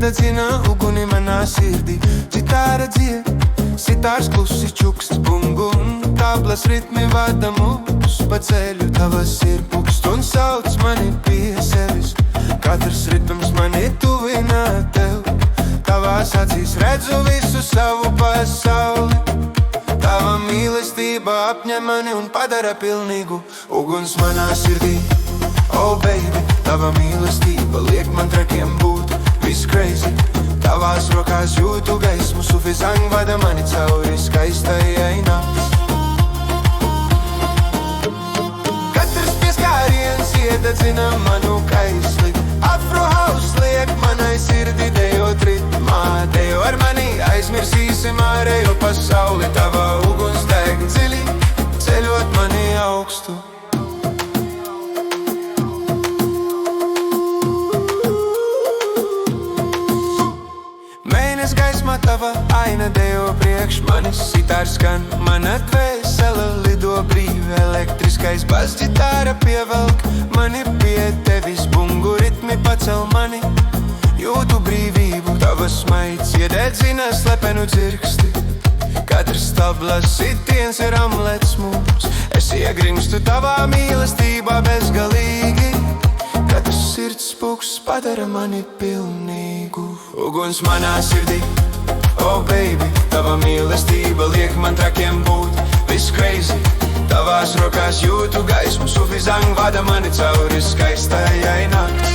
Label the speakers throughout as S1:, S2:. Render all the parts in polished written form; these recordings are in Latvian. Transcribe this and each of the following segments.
S1: iededzina uguni manā sirdī. Citāra dzied, sitārs klusi čukst bungu, un tablas ritmi vada mūs pa ceļu. Tavas ir pukst un sauc mani pie sevis, katrs ritms mani tuvina tev. Tavās acīs redzu visu savu pasauli, tava mīlestība apņem mani un padara pilnīgu. Uguns manā sirdī, oh baby, tava mīlestība liek man trakiem būt viss crazy. Tavās rokās jūtu gaismu, sufizang vada mani cauri skaistajai nakts. Katrs pieskāriens iededzina manu kaisli, Afro house liek manai sirdī dejot ritmā. Dejo ar mani, aizmirsīsim ārējo pasauli, tava uguns deg dziļi, ceļot mani augstu. Mēnes gaismā tava aina dejo priekš manis, sitārs skan, mana dvēsele lido brīvi. Elektriskais bas ģitāra pievelk mani pie tevis, bungu ritmi pacel mani, jūtu brīvību. Tavas smaids iededzina slepenu dzirksti, katrs tablas sitiens ir amlets mums. Es iegrimstu tavā mīlestībā bezgalīgi, katrs sirds pūks padara mani pilnīgu. Uguns manā sirdī, oh baby, tava mīlestība liek man trakiem būt viss crazy. Tavās rokās jūtu gaismu, sufizang vada mani cauri skaistajai nakts.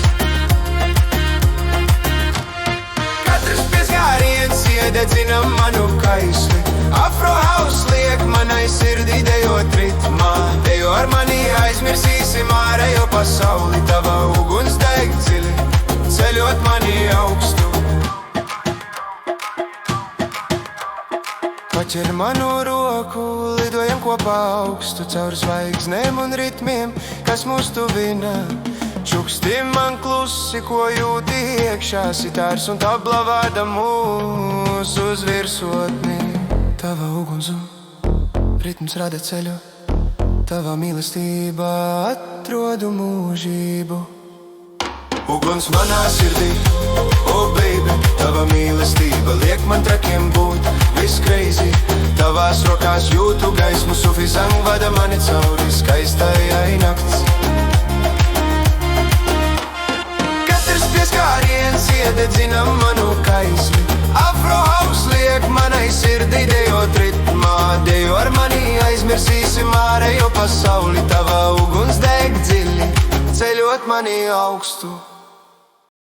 S1: Katrs pieskāriens iededzina manu kaisli, Afro house liek manai sirdī dejot ritmā. Dejo ar mani, aizmirsīsim ārējo pasauli, tava uguns deg dziļi, ceļot mani augstu. Paķer manu roku, lidojam kopā augstu, caur zvaigznēm un ritmiem, kas mūs tuvina. Čuksti man klusi, ko jūti iekšā, sitārs un tabla vada mūs uz virsotni. Tava uguns un ritms rada ceļu, tava mīlestība atrodu mūžību. Uguns manā sirdī, oh baby, tava mīlestība liek man trakiem būt viss crazy. Tavās rokās jūtu gaismu, sufizang vada mani cauri skaistajai nakts. Katrs pieskāriens iededzina manu kaisli, Afro house liek manai sirdī dejot ritmā. Dejo ar mani, aizmirsīsim ārējo pasauli, tava uguns deg dziļi, ceļot mani augstu.